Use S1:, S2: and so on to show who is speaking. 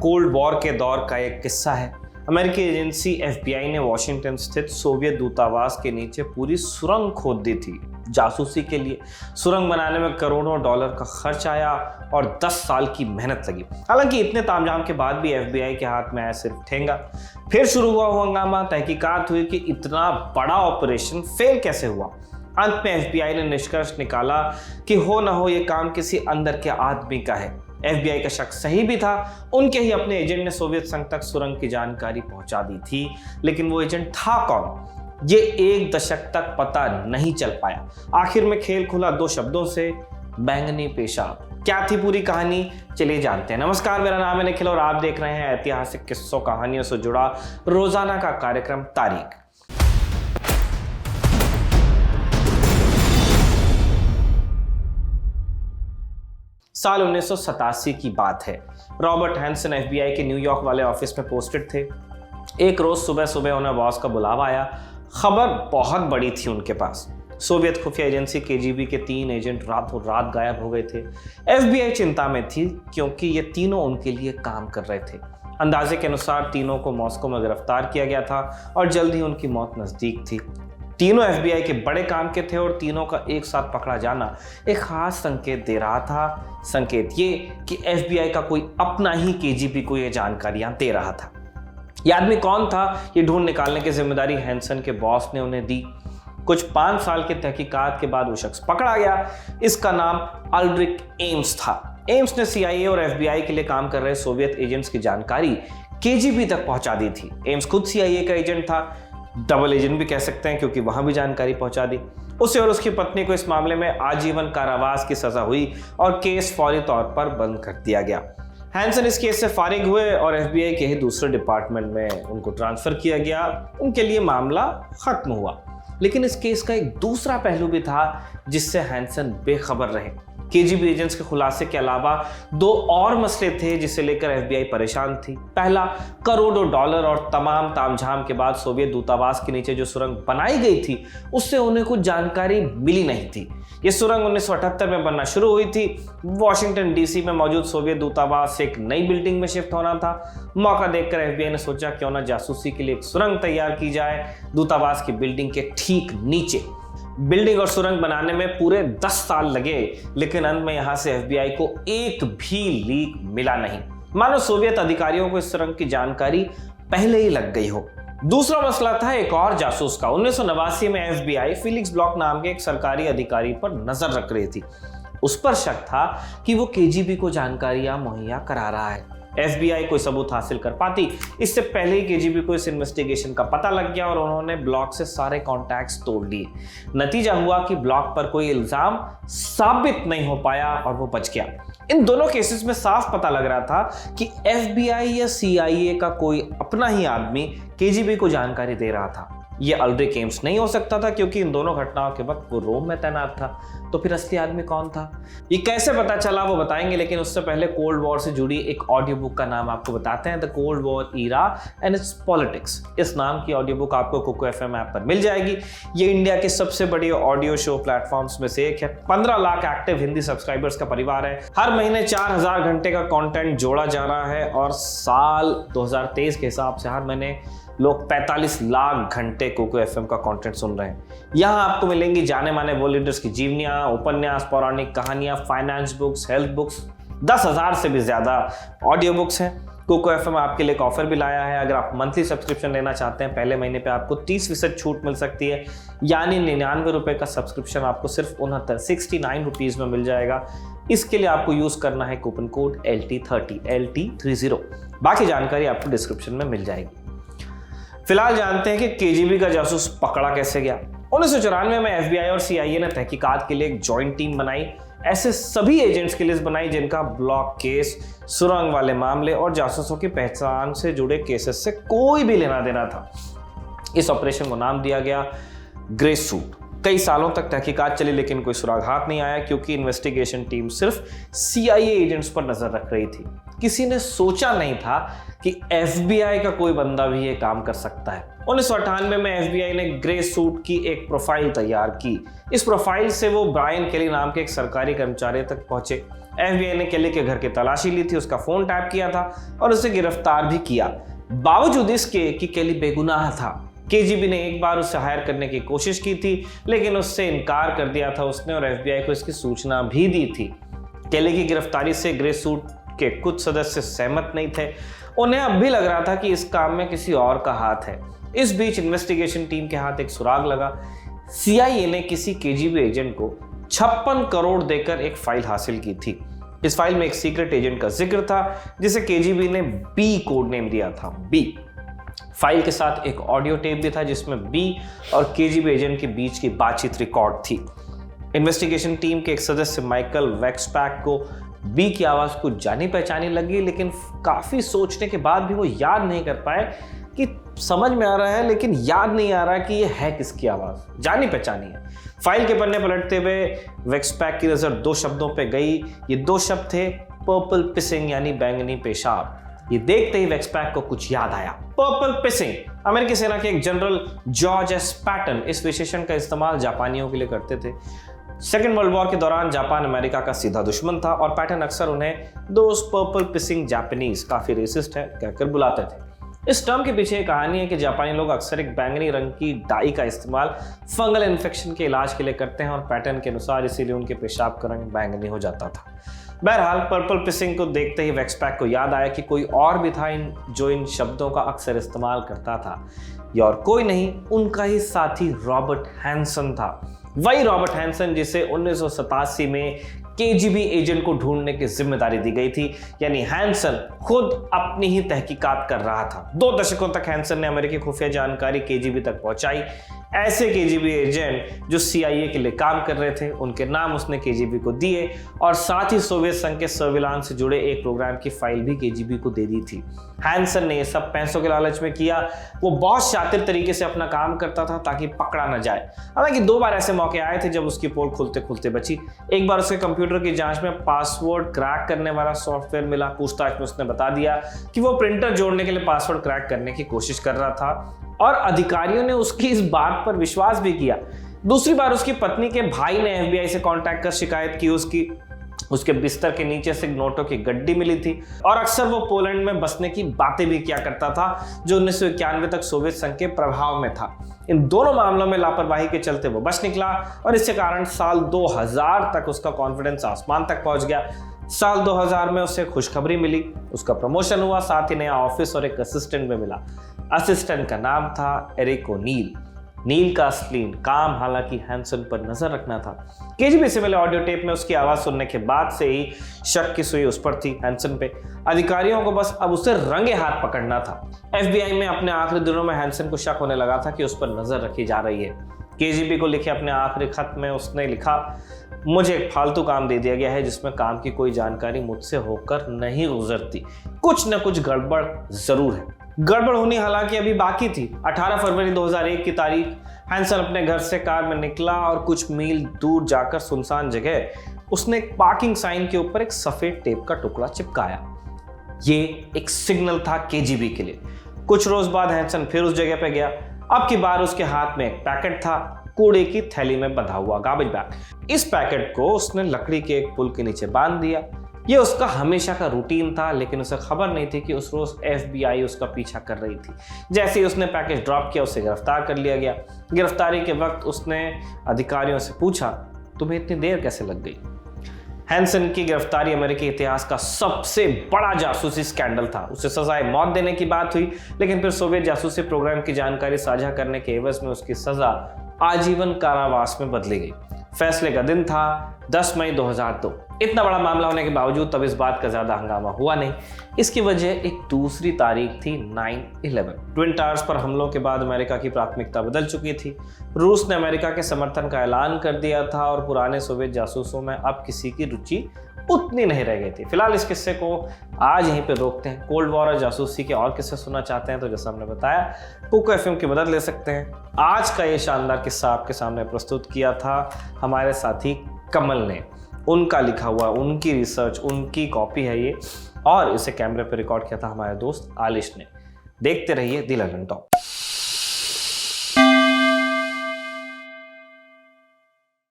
S1: Cold war के दौर का एक किस्सा है। अमेरिकी एजेंसी FBI ने वॉशिंगटन स्थित सोवियत दूतावास के नीचे पूरी सुरंग खोद दी थी जासूसी के लिए। सुरंग बनाने में करोड़ों डॉलर का खर्च आया और 10 साल की मेहनत लगी। हालांकि इतने तामझाम के बाद भी FBI के हाथ में आया सिर्फ ठेंगा। फिर शुरू हुआ हंगामा, तहकीकात हुई कि इतना बड़ा ऑपरेशन फेल कैसे हुआ। अंत में FBI ने निष्कर्ष निकाला कि हो न हो ये काम किसी अंदर के आदमी का है। FBI का शक सही भी था। उनके ही अपने एजेंट ने सोवियत संघ तक सुरंग की जानकारी पहुंचा दी थी, लेकिन वो एजेंट था कौन, ये 1 दशक तक पता नहीं चल पाया। आखिर में खेल खुला 2 शब्दों से, बैंगनी पेशाब। क्या थी पूरी कहानी, चलिए जानते हैं। नमस्कार, मेरा नाम है निखिल और आप देख रहे हैं ऐतिहासिक किस्सों कहानियों से जुड़ा रोजाना का कार्यक्रम तारीख। साल 1987 की बात है। रॉबर्ट हैंसन FBI के न्यूयॉर्क वाले ऑफिस में पोस्टेड थे। एक रोज सुबह सुबह उन्हें बॉस का बुलावा आया। खबर बहुत बड़ी थी उनके पास। सोवियत खुफिया एजेंसी KGB के 3 एजेंट रातों रात गायब हो गए थे। FBI चिंता में थी क्योंकि ये तीनों उनके लिए काम कर रहे थे। अंदाजे के अनुसार तीनों को मॉस्को में गिरफ्तार किया गया था और जल्द ही उनकी मौत नजदीक थी। तीनों FBI के बड़े काम के थे और तीनों का एक साथ पकड़ा जाना एक खास संकेत दे रहा था। संकेत ये कि FBI का कोई अपना ही KGB को ये जानकारियां दे रहा था। ये आदमी कौन था, ये ढूंढ निकालने की जिम्मेदारी हैंसन के बॉस ने उन्हें दी। कुछ 5 साल के तहकीकात के बाद वो शख्स पकड़ा गया। इसका नाम अल्ड्रिक एम्स था। एम्स ने CIA और FBI के लिए काम कर रहे सोवियत एजेंट्स की जानकारी KGB तक पहुंचा दी थी। एम्स खुद CIA का एजेंट था, डबल एजेंट भी कह सकते हैं क्योंकि वहां भी जानकारी पहुंचा दी। उसे और उसकी पत्नी को इस मामले में आजीवन कारावास की सजा हुई और केस फौरी तौर पर बंद कर दिया गया। हैंसन इस केस से फारिग हुए और FBI के ही दूसरे डिपार्टमेंट में उनको ट्रांसफर किया गया। उनके लिए मामला खत्म हुआ। लेकिन इस केस का एक दूसरा पहलू भी था जिससे हैंसन बेखबर रहे। KGB एजेंट्स के खुलासे के अलावा 2 और मसले थे जिसे लेकर FBI परेशान थी। पहला, करोड़ों डॉलर और तमाम तामझाम के बाद सोवियत दूतावास के नीचे जो सुरंग बनाई गई थी उससे उन्हें कुछ जानकारी मिली नहीं थी। ये सुरंग 1978 में बनना शुरू हुई थी। वॉशिंगटन DC में मौजूद सोवियत दूतावास से एक नई बिल्डिंग में शिफ्ट होना था। मौका देखकर FBI ने सोचा क्यों ना जासूसी के लिए एक सुरंग तैयार की जाए दूतावास की बिल्डिंग के ठीक नीचे। बिल्डिंग और सुरंग बनाने में पूरे 10 साल लगे, लेकिन अंत में यहां से FBI को एक भी लीक मिला नहीं। मानो सोवियत अधिकारियों को इस सुरंग की जानकारी पहले ही लग गई हो। दूसरा मसला था एक और जासूस का। 1989 में FBI फिलिक्स ब्लॉक नाम के एक सरकारी अधिकारी पर नजर रख रही थी। उस पर शक था कि वो KGB को जानकारियां मुहैया करा रहा है। FBI कोई सबूत हासिल कर पाती, इससे पहले ही KGB को इस इन्वेस्टिगेशन का पता लग गया और उन्होंने ब्लॉक से सारे कॉन्टैक्ट्स तोड़ लिए। नतीजा हुआ कि ब्लॉक पर कोई इल्जाम साबित नहीं हो पाया और वो बच गया। इन दोनों केसेस में साफ पता लग रहा था कि FBI या CIA का कोई अपना ही आदमी KGB को जानकारी दे रहा था। ये अल्ड्रिक एम्स नहीं हो सकता था क्योंकि इन दोनों घटनाओं के वक्त वो रोम में तैनात था। तो फिर असली आदमी कौन था, ये कैसे पता चला, वो बताएंगे। लेकिन उससे पहले कोल्ड वॉर से जुड़ी एक ऑडियो बुक का नाम आपको बताते हैं, the cold war era and its politics. इस नाम की ऑडियो बुक आपको कुको FM ऐप पर मिल जाएगी। ये इंडिया के सबसे बड़ी ऑडियो शो प्लेटफॉर्म्स में से एक है। 15 लाख एक्टिव हिंदी सब्सक्राइबर्स का परिवार है। हर महीने 4000 घंटे का कंटेंट जोड़ा जा रहा है और साल 2023 के हिसाब से हर महीने लोग 45 लाख घंटे कोको FM का कंटेंट सुन रहे हैं। यहाँ आपको मिलेंगी जाने माने वर्ल्ड लीडर्स की जीवनियां, उपन्यास, पौराणिक कहानियां, फाइनेंस बुक्स, हेल्थ बुक्स। 10,000 से भी ज्यादा ऑडियो बुक्स हैं। कोको FM आपके लिए एक ऑफर भी लाया है। अगर आप मंथली सब्सक्रिप्शन लेना चाहते हैं, पहले महीने पे आपको 30% छूट मिल सकती है, यानी 99 रुपए का सब्सक्रिप्शन आपको सिर्फ 69 रुपीज में मिल जाएगा। इसके लिए आपको यूज करना है कूपन कोड LT30। बाकी जानकारी आपको डिस्क्रिप्शन में मिल जाएगी। फिलहाल जानते हैं कि KGB का जासूस पकड़ा कैसे गया। 1994 में FBI और CIA ने तहकीकात के लिए एक जॉइंट टीम बनाई। ऐसे सभी एजेंट्स की लिस्ट बनाई जिनका ब्लॉक केस, सुरंग वाले मामले और जासूसों की पहचान से जुड़े केसेस से कोई भी लेना देना था। इस ऑपरेशन को नाम दिया गया ग्रे सूट। कई सालों तक तहकीकात चली लेकिन कोई सुराग हाथ नहीं आया क्योंकि इन्वेस्टिगेशन टीम सिर्फ CIA एजेंट्स पर नजर रख रही थी। किसी ने सोचा नहीं था कि FBI का कोई बंदा भी ये काम कर सकता है। 1998 में FBI ने ग्रे सूट की एक प्रोफाइल तैयार की। इस प्रोफाइल से वो ब्रायन केली नाम के एक सरकारी कर्मचारी तक पहुंचे। FBI ने केली के घर की तलाशी ली थी, उसका फोन टैप किया था और उसे गिरफ्तार भी किया, बावजूद इसके कि केली बेगुनाह था। KGB ने एक बार उसे हायर करने की कोशिश की थी लेकिन उससे इनकार कर दिया था उसने और FBI को इसकी सूचना भी दी थी। केली की गिरफ्तारी से ग्रे सूट के कुछ सदस्य सहमत नहीं थे। उन्हें अब भी लग रहा था कि इस काम में किसी और का हाथ है। इस बीच इन्वेस्टिगेशन टीम के हाथ एक सुराग लगा। CIA ने किसी KGB एजेंट को 56 करोड़ देकर एक फाइल हासिल की थी। इस फाइल में एक सीक्रेट एजेंट का जिक्र था जिसे KGB ने B कोड नेम दिया था, B। फाइल के साथ एक ऑडियो टेप भी था जिसमें B और KGB एजेंट के बीच की बातचीत रिकॉर्ड थी। इन्वेस्टिगेशन टीम के एक सदस्य माइकल वेक्सपैक को B की आवाज कुछ जानी पहचानी लगी लेकिन काफी सोचने के बाद भी वो याद नहीं कर पाए कि समझ में आ रहा है लेकिन याद नहीं आ रहा कि ये है किसकी आवाज, जानी पहचानी है। फाइल के पन्ने पलटते हुए वेक्सपैक की नजर 2 शब्दों पे गई। ये 2 शब्द थे पर्पल पिसिंग यानी बैंगनी पेशाब। ये देखते ही वेक्सपैक को कुछ याद आया। पर्पल पिसिंग अमेरिकी सेना के एक जनरल जॉर्ज एस पैटन इस विशेषण का इस्तेमाल जापानियों के लिए करते थे। सेकेंड वर्ल्ड वॉर के दौरान जापान अमेरिका का सीधा दुश्मन था और पैटन अक्सर उन्हें दोस पर्पल पिसिंग जापानीज, काफी रेसिस्ट है, कहकर बुलाते थे। इस टर्म के पीछे एक कहानी है कि जापानी लोग अक्सर एक बैंगनी रंग की डाई का इस्तेमाल फंगल इन्फेक्शन के इलाज के लिए करते हैं और पैटर्न के अनुसार इसीलिए उनके पेशाब का रंग बैंगनी हो जाता था। बहरहाल पर्पल पिसिंग को देखते ही वेक्सपैक को याद आया कि कोई और भी था जो इन शब्दों का अक्सर इस्तेमाल करता था। ये और कोई नहीं, उनका ही साथी रॉबर्ट हैंसन था। वही रॉबर्ट हैंसन जिसे 1987 में KGB एजेंट को ढूंढने की जिम्मेदारी दी गई थी, यानी हैंसन खुद अपनी ही तहकीकात कर रहा था। 2 दशकों तक हैंसन ने अमेरिकी खुफिया जानकारी KGB तक पहुंचाई। ऐसे KGB एजेंट जो CIA के लिए काम कर रहे थे उनके नाम उसने KGB को दिए और साथ ही सोवियत संघ के सर्विलांस से जुड़े एक प्रोग्राम की फाइल भी KGB को दे दी थी। हैंसन ने यह सब पैसों के लालच में किया। वो बहुत शातिर तरीके से अपना काम करता था ताकि पकड़ा न जाए। हालांकि 2 बार ऐसे मौके आए थे जब उसकी पोल खुलते खुलते बची। एक बार उसके कंप्यूटर की जांच में पासवर्ड क्रैक करने वाला सॉफ्टवेयर मिला। पूछताछ में उसने बता दिया कि वो प्रिंटर जोड़ने के लिए पासवर्ड क्रैक करने की कोशिश कर रहा था और अधिकारियों ने उसकी इस बात पर विश्वास भी किया। दूसरी बार उसकी पत्नी के भाई ने FBI से कांटेक्ट कर शिकायत की। उसके बिस्तर के नीचे से नोटों की गड्डी मिली थी और अक्सर वो पोलैंड में बसने की बातें भी किया करता था जो 1991 तक सोवियत संघ के प्रभाव में था। इन दोनों मामलों में लापरवाही के चलते वो बच निकला और इसके कारण साल 2000 तक उसका कॉन्फिडेंस आसमान तक पहुंच गया। साल 2000 में उसे खुशखबरी मिली, उसका प्रमोशन हुआ, साथ ही नया ऑफिस और एक असिस्टेंट भी मिला। असिस्टेंट का नाम था एरिक ओ'नील। नील का असली काम हालांकि हैंसन पर नजर रखना था। KGB से मिले ऑडियो टेप में उसकी आवाज सुनने के बाद से ही शक की सुई उस पर थी, हैंसन पे। अधिकारियों को बस अब उसे रंगे हाथ पकड़ना था। FBI में अपने आखिरी दिनों में हैंसन को शक होने लगा था कि उस पर नजर रखी जा रही है। KGB को लिखे अपने आखिरी खत में उसने लिखा, मुझे एक फालतू काम दे दिया गया है जिसमें काम की कोई जानकारी मुझसे होकर नहीं गुजरती। कुछ न कुछ गड़बड़ जरूर है। गड़बड़ होनी हालांकि अभी बाकी थी। 18 फरवरी 2001 की तारीख, हैंसन अपने घर से कार में निकला और कुछ मील दूर जाकर सुनसान जगह उसने एक पार्किंग साइन के ऊपर एक सफेद टेप का टुकड़ा चिपकाया। ये एक सिग्नल था KGB के लिए। कुछ रोज बाद हैंसन फिर उस जगह पे गया। अब की बार उसके हाथ में एक पैकेट था, कूड़े की थैली में बंधा हुआ गार्बेज बैग। इस पैकेट को उसने लकड़ी के एक पुल के नीचे बांध दिया। यह उसका हमेशा का रूटीन था, लेकिन उसे खबर नहीं थी कि उस रोज FBI उसका पीछा कर रही थी। जैसे ही उसने पैकेज ड्रॉप किया उसे गिरफ्तार कर लिया गया। गिरफ्तारी के वक्त उसने अधिकारियों से पूछा, तुम्हें इतनी देर कैसे लग गई? हैंसन की गिरफ्तारी अमेरिकी इतिहास का सबसे बड़ा जासूसी स्कैंडल था। उसे सजाए मौत देने की बात हुई, लेकिन फिर सोवियत जासूसी प्रोग्राम की जानकारी साझा करने के एवज में उसकी सजा आजीवन कारावास में बदली गई। फैसले का दिन था 10 मई 2002। इतना बड़ा मामला होने के बावजूद तब इस बात का ज्यादा हंगामा हुआ नहीं। इसकी वजह एक दूसरी तारीख थी 9/11। ट्विन टावर्स पर हमलों के बाद अमेरिका की प्राथमिकता बदल चुकी थी। रूस ने अमेरिका के समर्थन का ऐलान कर दिया था और पुराने सोवियत जासूसों में अब किसी की रुचि उतनी नहीं रह गई थी। फिलहाल इस किस्से को आज यहीं पे रोकते हैं। कोल्ड वॉर और जासूसी के और किस्से सुनना चाहते हैं तो जैसा हमने बताया पोको एफएम की मदद ले सकते हैं। आज का ये शानदार किस्सा आपके सामने प्रस्तुत किया था हमारे साथी कमल ने। उनका लिखा हुआ, उनकी रिसर्च, उनकी कॉपी है ये, और इसे कैमरे पर रिकॉर्ड किया था हमारे दोस्त आलिश ने। देखते रहिए द लंदन टॉक।